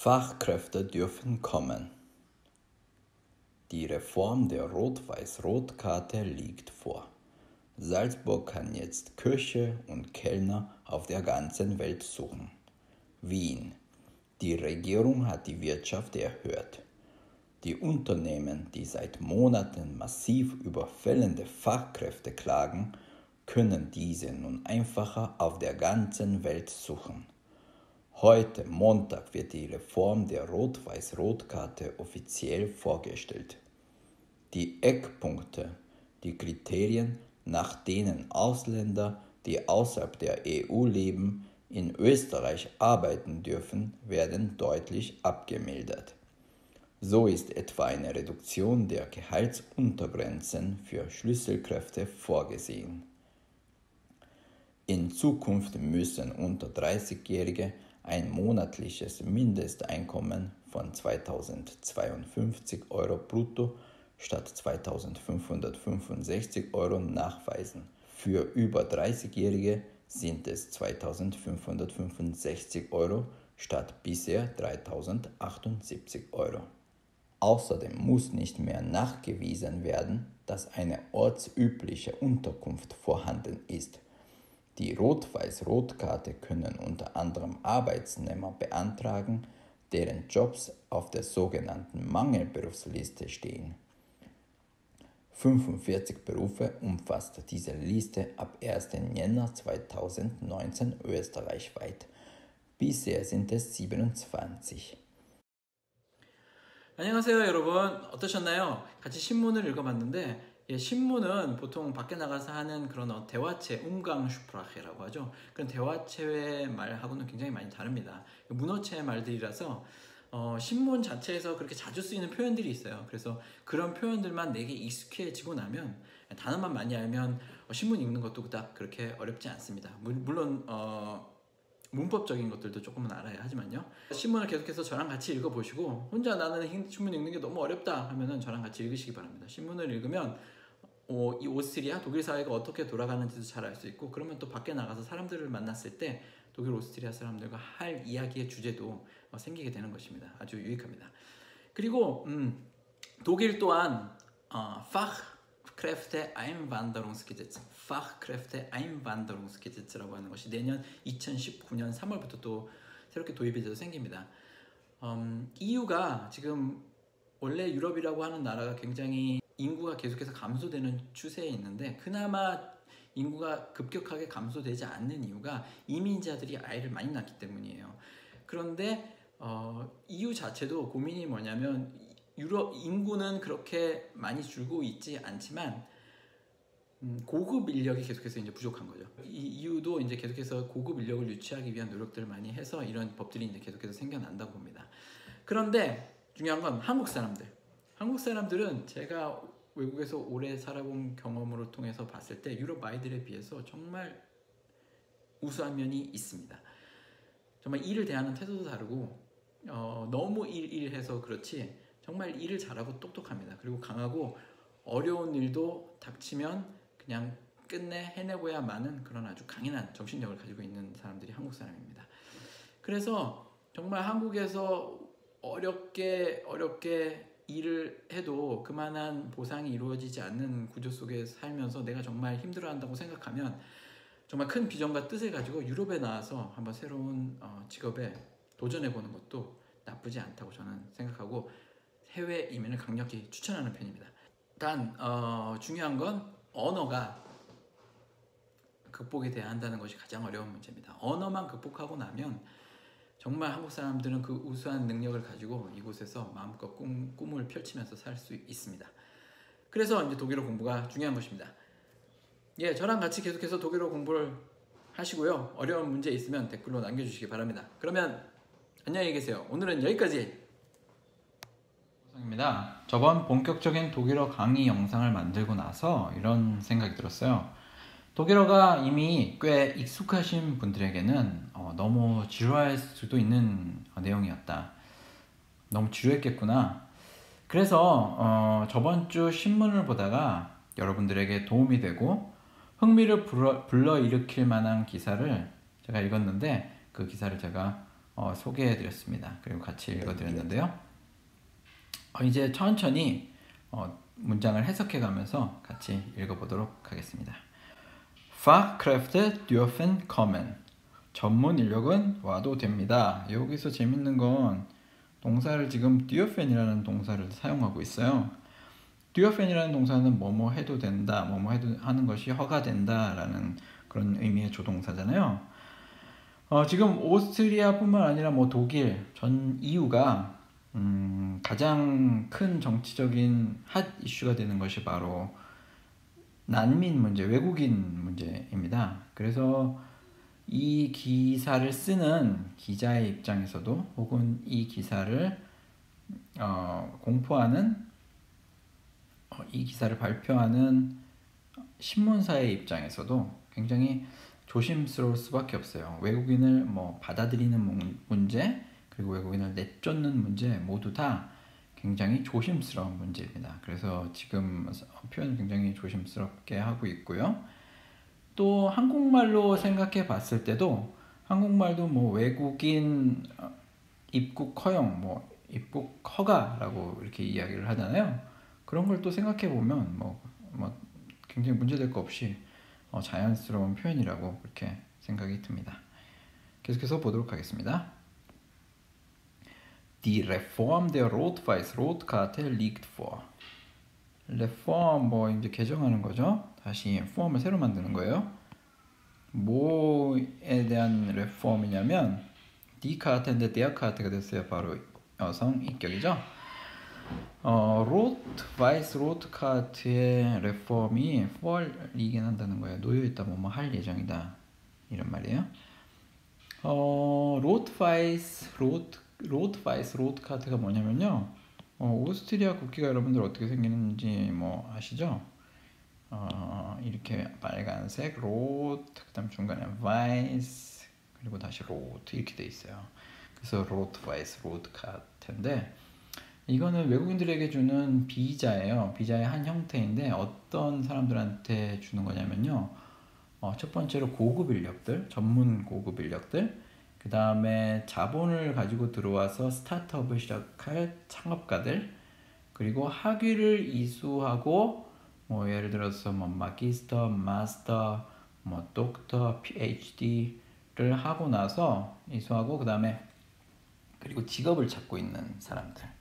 Fachkräfte dürfen kommen. Die Reform der Rot-Weiß-Rot-Karte liegt vor. Salzburg kann jetzt Köche und Kellner auf der ganzen Welt suchen. Wien. Die Regierung hat die Wirtschaft erhöht. Die Unternehmen, die seit Monaten massiv über fehlende Fachkräfte klagen, können diese nun einfacher auf der ganzen Welt suchen. Heute, Montag, wird die Reform der Rot-Weiß-Rot-Karte offiziell vorgestellt. Die Eckpunkte, die Kriterien, nach denen Ausländer, die außerhalb der EU leben, in Österreich arbeiten dürfen, werden deutlich abgemildert. So ist etwa eine Reduktion der Gehaltsuntergrenzen für Schlüsselkräfte vorgesehen. In Zukunft müssen unter 30-Jährige ein monatliches Mindesteinkommen von 2.052 Euro brutto statt 2.565 Euro nachweisen. Für über 30-Jährige sind es 2.565 Euro statt bisher 3.078 Euro. Außerdem muss nicht mehr nachgewiesen werden, dass eine ortsübliche Unterkunft vorhanden ist. Die Rot-Weiß-Rot-Karte können unter anderem Arbeitnehmer beantragen, deren Jobs auf der sogenannten Mangelberufsliste stehen. 45 Berufe umfasst diese Liste ab 1. Jänner 2019 österreichweit. Bisher sind es 27. 안녕하세요 여러분, 어떠셨나요? 같이 신문을 읽어봤는데 신문은 보통 밖에 나가서 하는 그런 대화체, umgangssprache라고 하죠. 그런 대화체의 말하고는 굉장히 많이 다릅니다. 문어체의 말들이라서 신문 자체에서 그렇게 자주 쓰이는 표현들이 있어요. 그래서 그런 표현들만 내게 익숙해지고 나면, 단어만 많이 알면 신문 읽는 것도 딱 그렇게 어렵지 않습니다. 물론 문법적인 것들도 조금은 알아야 하지만요. 신문을 계속해서 저랑 같이 읽어보시고, 혼자 나는 신문 읽는 게 너무 어렵다 하면은 저랑 같이 읽으시기 바랍니다. 신문을 읽으면 이 오스트리아, 독일 사회가 어떻게 돌아가는지도 잘 알 수 있고, 그러면 또 밖에 나가서 사람들을 만났을 때 독일, 오스트리아 사람들과 할 이야기의 주제도 생기게 되는 것입니다. 아주 유익합니다. 그리고 독일 또한 Fachkräfte-Einwanderungsgesetz, Fachkräfte-Einwanderungsgesetz라고 하는 것이 내년 2019년 3월부터 또 새롭게 도입이 돼서 생깁니다. EU가 지금 원래 유럽이라고 하는 나라가 굉장히 인구가 계속해서 감소되는 추세에 있는데, 그나마 인구가 급격하게 감소되지 않는 이유가 이민자들이 아이를 많이 낳기 때문이에요. 그런데 EU 자체도 고민이 뭐냐면, 유럽 인구는 그렇게 많이 줄고 있지 않지만 고급 인력이 계속해서 이제 부족한 거죠. 이 이유도 이제 계속해서 고급 인력을 유치하기 위한 노력들을 많이 해서 이런 법들이 이제 계속해서 생겨난다고 봅니다. 그런데 중요한 건 한국 사람들은 제가 외국에서 오래 살아본 경험으로 통해서 봤을 때 유럽 아이들에 비해서 정말 우수한 면이 있습니다. 정말 일을 대하는 태도도 다르고 너무 일해서 그렇지 정말 일을 잘하고 똑똑합니다. 그리고 강하고, 어려운 일도 닥치면 그냥 끝내 해내고야마는 그런 아주 강인한 정신력을 가지고 있는 사람들이 한국 사람입니다. 그래서 정말 한국에서 어렵게 일을 해도 그만한 보상이 이루어지지 않는 구조 속에 살면서 내가 정말 힘들어한다고 생각하면 정말 큰 비전과 뜻을 가지고 유럽에 나와서 한번 새로운 직업에 도전해보는 것도 나쁘지 않다고 저는 생각하고, 해외 이민을 강력히 추천하는 편입니다. 단 중요한 건 언어가 극복이 돼야 한다는 것이 가장 어려운 문제입니다. 언어만 극복하고 나면 정말 한국 사람들은 그 우수한 능력을 가지고 이곳에서 마음껏 꿈을 펼치면서 살 수 있습니다. 그래서 이제 독일어 공부가 중요한 것입니다. 저랑 같이 계속해서 독일어 공부를 하시고요. 어려운 문제 있으면 댓글로 남겨주시기 바랍니다. 그러면 안녕히 계세요. 오늘은 여기까지. 입니다. 저번 본격적인 독일어 강의 영상을 만들고 나서 이런 생각이 들었어요. 독일어가 이미 꽤 익숙하신 분들에게는 너무 지루할 수도 있는 내용이었다. 너무 지루했겠구나. 그래서 저번 주 신문을 보다가 여러분들에게 도움이 되고 흥미를 불러일으킬 만한 기사를 제가 읽었는데, 그 기사를 제가 소개해드렸습니다. 그리고 같이 읽어드렸는데요. 이제 천천히 문장을 해석해가면서 같이 읽어보도록 하겠습니다. Fachkräfte dürfen kommen. 전문 인력은 와도 됩니다. 여기서 재밌는 건 동사를 지금 dürfen이라는 동사를 사용하고 있어요. dürfen이라는 동사는 뭐뭐 해도 된다, 뭐뭐 해도 하는 것이 허가된다 라는 그런 의미의 조동사잖아요. 지금 오스트리아뿐만 아니라 뭐 독일 전 EU가 가장 큰 정치적인 핫 이슈가 되는 것이 바로 난민 문제, 외국인 문제입니다. 그래서 이 기사를 쓰는 기자의 입장에서도 혹은 이 기사를 공포하는 이 기사를 발표하는 신문사의 입장에서도 굉장히 조심스러울 수밖에 없어요. 외국인을 받아들이는 문제 그리고 외국인을 내쫓는 문제 모두 다 굉장히 조심스러운 문제입니다. 그래서 지금 표현을 굉장히 조심스럽게 하고 있고요. 또 한국말로 생각해 봤을 때도 한국말도 외국인 입국 허용, 입국 허가라고 이렇게 이야기를 하잖아요. 그런 걸 또 생각해 보면 굉장히 문제될 거 없이 자연스러운 표현이라고 그렇게 생각이 듭니다. 계속해서 보도록 하겠습니다. Die Reform der Rot-Weiß-Rot-Karte liegt vor. Reform 이제 개정하는 거죠. 다시 form을 새로 만드는 거예요. 뭐에 대한 reform이냐면 die Karte인데 der Karte가 됐어요. 바로 여성 인격이죠. Rot-Weiß-Rot-Karte의 reform이 vorliegen 한다는 거예요. 놓여있다 뭐뭐 할 예정이다 이런 말이에요. Rot-Weiß-Rot-Karte가 뭐냐면요. 오스트리아 국기가 여러분들 어떻게 생기는지 아시죠? 이렇게 빨간색 로트, 그다음 중간에 weiß, 그리고 다시 로트 이렇게 돼 있어요. 그래서 Rot-Weiß-Rot-Karte인데 이거는 외국인들에게 주는 비자예요. 비자의 한 형태인데 어떤 사람들한테 주는 거냐면요. 첫 번째로 고급 인력들, 전문 고급 인력들, 그 다음에 자본을 가지고 들어와서 스타트업을 시작할 창업가들, 그리고 학위를 이수하고 예를 들어서 마기스터, 마스터, 독터, PhD를 하고 나서 이수하고 그 다음에 그리고 직업을 찾고 있는 사람들.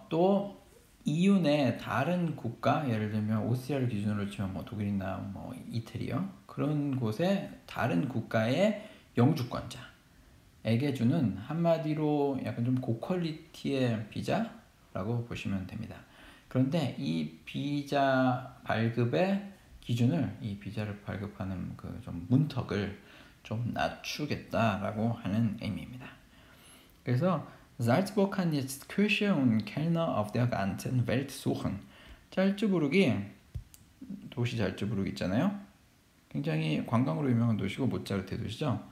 또 EU 내 다른 국가, 예를 들면 오스트리아를 기준으로 치면 독일이나 이태리요. 그런 곳에 다른 국가의 영주권자에게 주는 한마디로 약간 좀 고퀄리티의 비자라고 보시면 됩니다. 그런데 이 비자 발급의 기준을, 이 비자를 발급하는 그 좀 문턱을 좀 낮추겠다라고 하는 의미입니다. 그래서 Salzburg kann jetzt Köche und Kellner auf der ganzen Welt suchen. 잘츠부르기, 도시 잘츠부르기 있잖아요. 굉장히 관광으로 유명한 도시고 모차르트 도시죠.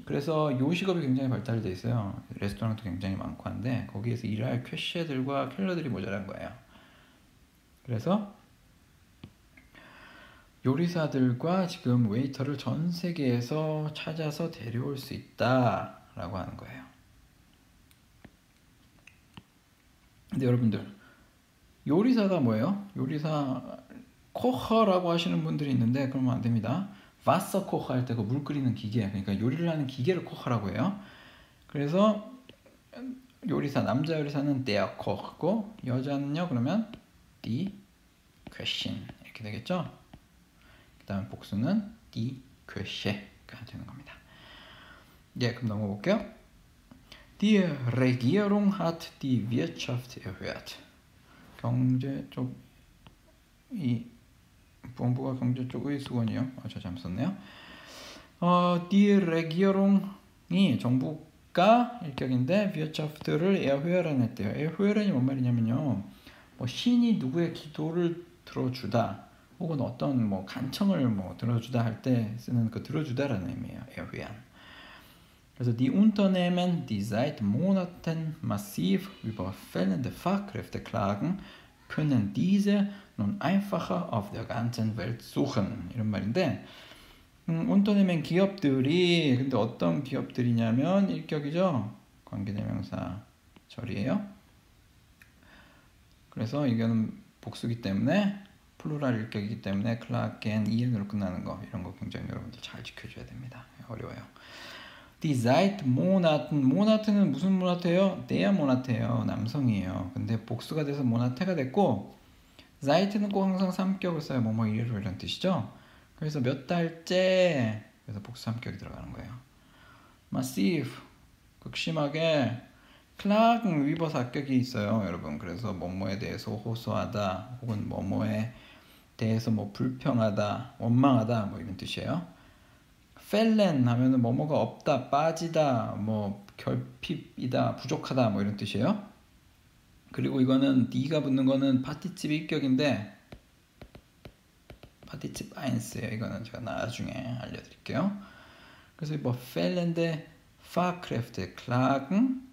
그래서 요식업이 굉장히 발달되어 있어요. 레스토랑도 굉장히 많고 한데 거기에서 일할 캐셔들과 켈러들이 모자란 거예요. 그래서 요리사들과 지금 웨이터를 전 세계에서 찾아서 데려올 수 있다라고 하는 거예요. 근데 여러분들 요리사가 뭐예요? 요리사 코허라고 하시는 분들이 있는데 그러면 안 됩니다. 와서 코허 할 때 그 물 끓이는 기계, 그러니까 요리를 하는 기계를 코허라고 해요. 그래서 요리사, 남자 요리사는 der Koch고 여자는요 그러면 die Köchin 이렇게 되겠죠. 그 다음 복수는 die Köche가 되는 겁니다. 그럼 넘어가 볼게요. Die Regierung hat die Wirtschaft erhöht. 경제 쪽, 이 본부가 경제 쪽의 수건이요. 저 잘못 썼네요. Die Regierung이 정부가 일격인데 Wirtschaft를 erhöhen 했대요. erhöhen이 뭔 말이냐면요. 신이 누구의 기도를 들어주다, 혹은 어떤 간청을 들어주다 할 때 쓰는 그 들어주다라는 의미예요. erhöhen. Also die Unternehmen, die seit Monaten massiv über fehlende Fachkräfte klagen, können diese nun einfacher auf der ganzen Welt suchen. 이런 말인데 운터네면 기업들이 근데 어떤 기업들이냐면 일격이죠. 관계대명사 절이에요. 그래서 이거는 복수기 때문에 플루랄 일격이기 때문에 클라크 앤 이엔으로 끝나는 거 이런 거 굉장히 여러분들 잘 지켜줘야 됩니다. 어려워요. Die seit Monaten 모나트는 무슨 모나트예요? der 모나트예요. 남성이에요. 근데 복수가 돼서 모나테가 됐고 seit는 꼭 항상 삼격을 써요. 뭐뭐 이래로 이런 뜻이죠. 그래서 몇 달째 그래서 복수 삼격이 들어가는 거예요. massive 극심하게 클락은 위버 사격이 있어요, 여러분. 그래서 뭐뭐에 대해서 호소하다 혹은 뭐뭐에 대해서 뭐 불평하다, 원망하다 뭐 이런 뜻이에요. 펠렌 하면은 뭐뭐가 없다, 빠지다, 뭐 결핍이다, 부족하다 뭐 이런 뜻이에요. 그리고 이거는 D가 붙는 거는 파티치프 입격인데 파티치프 아인스예요. 이거는 제가 나중에 알려드릴게요. 그래서 뭐 펠렌데 파크래프트 클락은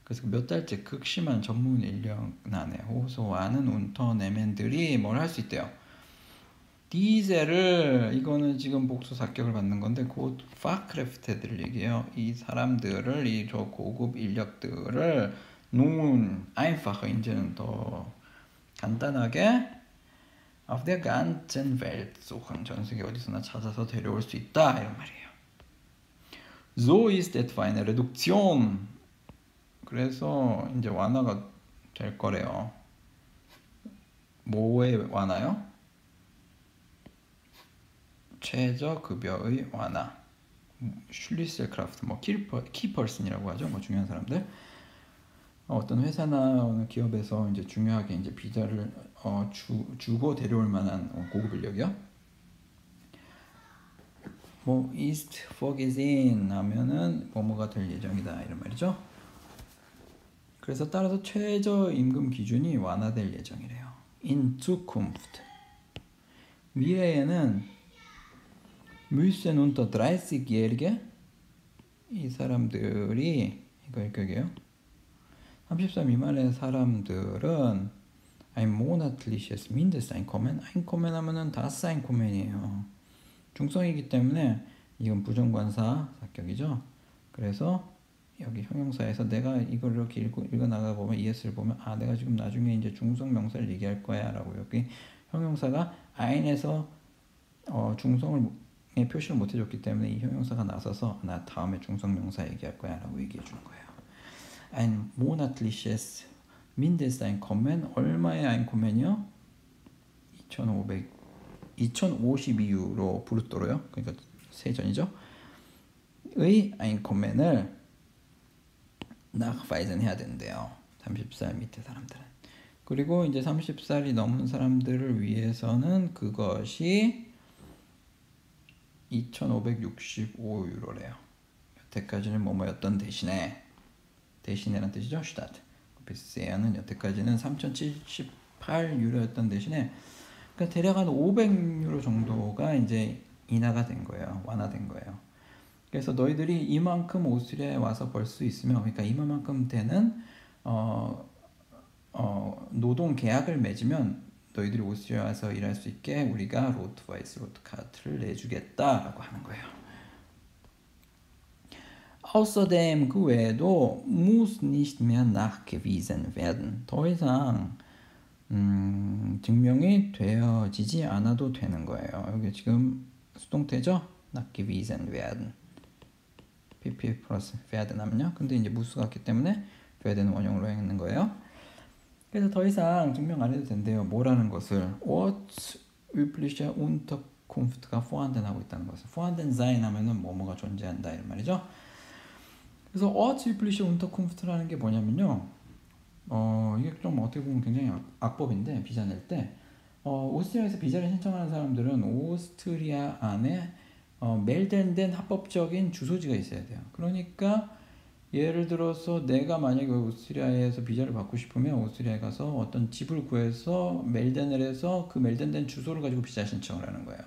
그래서 몇 달째 극심한 전문 인력난에 호소하는 운터네멘들이 뭘 할 수 있대요. 디젤을 이거는 지금 복수 사격을 받는 건데 곧 파크래프트들 얘기해요. 이 사람들을 이 저 고급 인력들을 nun einfach 이제는 더 간단하게 auf der ganzen Welt suchen 전 세계 어디서나 찾아서 데려올 수 있다 이런 말이에요. So ist etwa eine Reduktion 그래서 이제 완화가 될 거래요. 뭐의 완화요? 최저급여의 완화. 슐리셀크라프트, 뭐 키퍼슨이라고 하죠. 뭐 중요한 사람들. 어떤 회사나 어느 기업에서 이제 중요하게 이제 비자를 주고 데려올 만한 고급 인력이요. 뭐 ist vorgesehen 하면은 뭐뭐가 될 예정이다 이런 말이죠. 그래서 따라서 최저임금 기준이 완화될 예정이래요. In Zukunft. 미래에는 müssen unter 30jährige 이 사람들이 이거 일격이에요. 30살 미만의 사람들은 ein monatliches Mindesteinkommen Einkommen 하면은 das Einkommen이에요. 중성이기 때문에 이건 부정관사 사격이죠. 그래서 여기 형용사에서 내가 이걸 이렇게 읽어 나가 보면 ES를 보면 아 내가 지금 나중에 이제 중성 명사를 얘기할 거야라고 여기 형용사가 ein에서 중성을 표시를 못 해줬기 때문에 이 형용사가 나서서 나 다음에 중성 명사 얘기할 거야라고 얘기해 주는 거예요. ein monatliches Mindesteinkommen 얼마의 Einkommen이요? 2052유로 브루토로요. 그러니까 세전이죠. 의 Einkommen을 nachweisen 해야 된대요. 30살 밑에 사람들은. 그리고 이제 30살이 넘은 사람들을 위해서는 그것이 2565유로래요. 여태까지는 뭐뭐였던 대신에란 뜻이죠. statt. 비스에는 여태까지는 3078유로였던 대신에 그러니까 대략 한 500유로 정도가 이제 인하가 된 거예요. 완화된 거예요. 그래서 너희들이 이만큼 오스트리아에 와서 벌 수 있으면 그러니까 이만큼 되는 노동 계약을 맺으면 너희들이 오스트리아에 와서 일할 수 있게 우리가 로트와이스 로트카트를 내주겠다라고 하는 거예요. Außerdem 그 외에도 muss nicht mehr nachgewiesen werden. 더 이상 증명이 되어지지 않아도 되는 거예요. 여기 지금 수동태죠? nachgewiesen werden. pp 플러스 werden 하면요. 근데 이제 무수가 있기 때문에 werden 원형으로 했는 거예요. 그래서 더 이상 증명 안 해도 된대요. 뭐라는 것을 What übliche Unterkunft가 vorhanden 하고 있다는 것을 vorhanden sein 하면은 뭐뭐가 존재한다 이런 말이죠. 그래서 What übliche Unterkunft라는 게 뭐냐면요. 이게 좀 어떻게 보면 굉장히 악법인데 비자 낼 때 오스트리아에서 비자를 신청하는 사람들은 오스트리아 안에 멜덴된 합법적인 주소지가 있어야 돼요. 그러니까 예를 들어서 내가 만약에 오스트리아에서 비자를 받고 싶으면 오스트리아에 가서 어떤 집을 구해서 멜덴을 해서 그 멜덴된 주소를 가지고 비자 신청을 하는 거예요.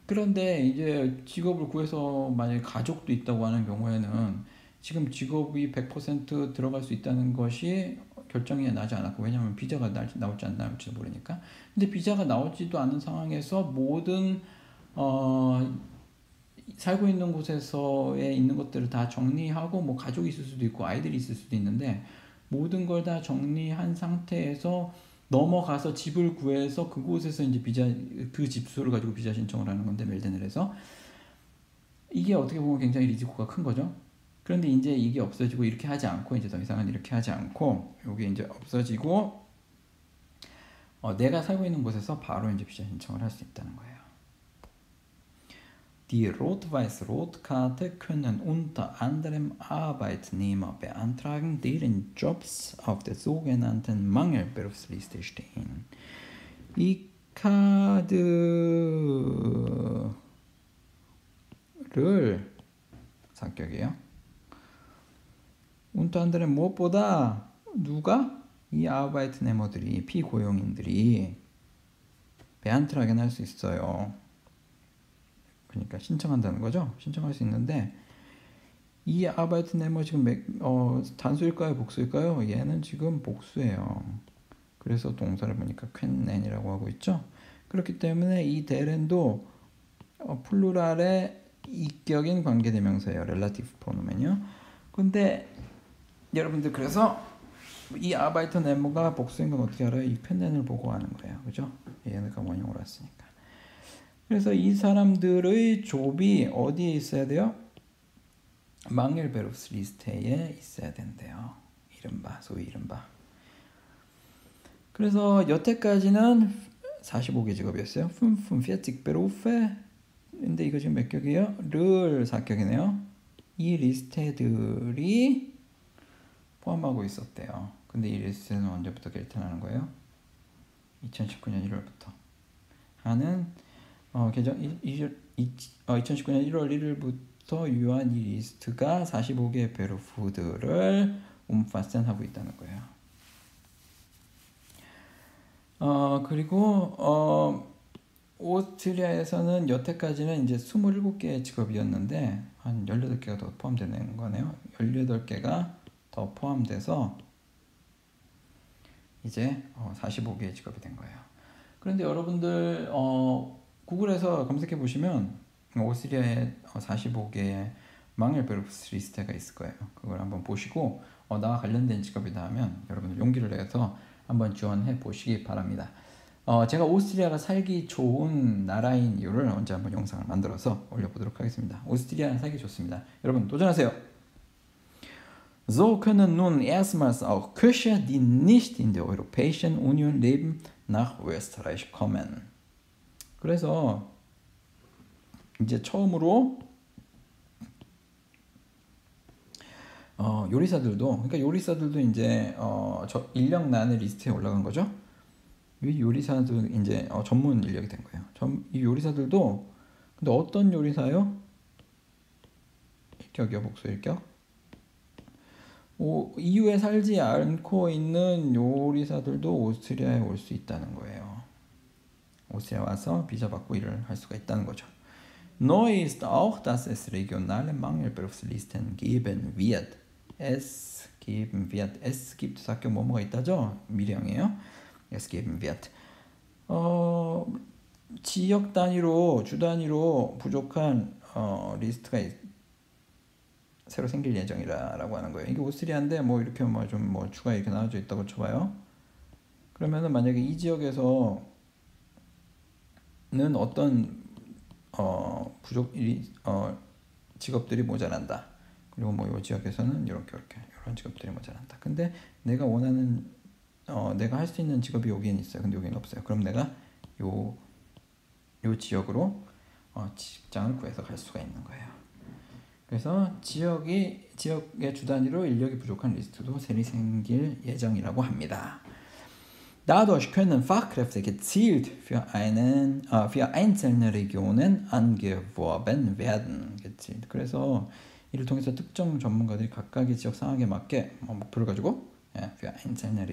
그런데 이제 직업을 구해서 만약에 가족도 있다고 하는 경우에는 지금 직업이 100% 들어갈 수 있다는 것이 결정이 나지 않았고 왜냐하면 비자가 나올지 안 나올지 모르니까. 근데 비자가 나오지도 않은 상황에서 모든 살고 있는 곳에서에 있는 것들을 다 정리하고 뭐 가족이 있을 수도 있고 아이들이 있을 수도 있는데 모든 걸 다 정리한 상태에서 넘어가서 집을 구해서 그곳에서 이제 비자 그 집수를 가지고 비자 신청을 하는 건데 멜덴을해서 이게 어떻게 보면 굉장히 리스크가 큰 거죠. 그런데 이제 이게 없어지고 이렇게 하지 않고 이제 더 이상은 이렇게 하지 않고 이게 이제 없어지고 내가 살고 있는 곳에서 바로 이제 비자 신청을 할 수 있다는 거예요. Die Rot-Weiß-Rot-Karte können unter anderem Arbeitnehmer beantragen, deren Jobs auf der sogenannten Mangelberufsliste stehen. 이 카드를 삭격이에요. unter anderem 무엇보다 누가? 이 아르바이트네머들이 피고용인들이 beantragen 할 수 있어요. 그러니까 신청한다는 거죠. 신청할 수 있는데 이 아르바이트네머 지금 단수일까요? 복수일까요? 얘는 지금 복수예요. 그래서 동사를 보니까 퀸넨이라고 하고 있죠. 그렇기 때문에 이 데렌도 플루랄의 이격인 관계대명사예요. 렐라티브 프로노멘이요. 근데 여러분들 그래서 이 아르바이트네머가 복수인 건 어떻게 알아요? 이 퀸넨을 보고 아는 거예요. 그죠? 얘네가 원형으로 왔으니까. 그래서 이 사람들의 좁이 어디에 있어야 돼요? 망헬베루스 리스트에 있어야 된대요. 소위 이른바. 그래서 여태까지는 45개 직업이었어요. 45 Berufe. 근데 이거 지금 몇 격이에요? 를 4격이네요. 이 리스트들이 포함하고 있었대요. 근데 이 리스트는 언제부터 결정하는 거예요? 2019년 1월부터 하는 개정 2019년 1월 1일부터 유한 이 리스트가 45개의 베루프들을 하고 있다는 거예요. 그리고 오스트리아에서는 여태까지는 이제 27개의 직업이었는데 한 18개가 더 포함되는 거네요. 18개가 더 포함돼서 이제 45개의 직업이 된 거예요. 그런데 여러분들 구글에서 검색해 보시면 오스트리아에 45개의 망헬베루프스 리스트가 있을 거예요. 그걸 한번 보시고 나와 관련된 직업이다 하면 여러분들 용기를 내서 한번 지원해 보시기 바랍니다. 제가 오스트리아가 살기 좋은 나라인 이유를 언제 한번 영상을 만들어서 올려보도록 하겠습니다. 오스트리아는 살기 좋습니다. 여러분 도전하세요. So können nun erstmals auch Köche, die nicht in der Europäischen Union leben, nach Österreich kommen. 그래서 이제 처음으로 요리사들도 이제 인력난의 리스트에 올라간 거죠. 이 요리사들 이제 전문 인력이 된 거예요. 이 요리사들도 근데 어떤 요리사요? 일격이요, 복수 일격. EU에 살지 않고 있는 요리사들도 오스트리아에 올 수 있다는 거예요. 오스트리아 와서 비자 받고 일을 할 수가 있다는 거죠. Neu ist auch, dass es regionale Mangelberufslisten geben wird. Es gibt 사격 뭐뭐가 있다죠? 미령이에요. Es geben wird. 지역 단위로 주 단위로 부족한 리스트가 새로 생길 예정이라고 하는 거예요. 이게 오스트리아인데 뭐 이렇게 좀 추가 이렇게 나눠져 있다고 쳐봐요. 그러면은 만약에 이 지역에서는 어떤 직업들이 모자란다. 그리고 뭐 이 지역에서는 이런 직업들이 모자란다. 근데 내가 원하는 내가 할 수 있는 직업이 여기엔 있어요. 근데 여기는 없어요. 그럼 내가 요 지역으로 직장을 구해서 갈 수가 있는 거예요. 그래서 지역의 주 단위로 인력이 부족한 리스트도 새로 생길 예정이라고 합니다. Dadurch können Fachkräfte gezielt für einzelne Regionen angeworben werden. gezielt. 그래서 이를 통해서 특정 전문가들이 각각의 지역 상황에 맞게 목표를 가지고 für einzelne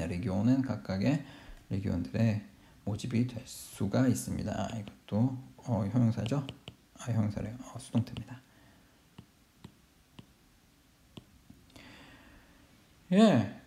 Regionen 각각의 레기온들의 모집이 될 수가 있습니다. 이것도 형용사죠. 형용사래요. 수동태입니다. 예.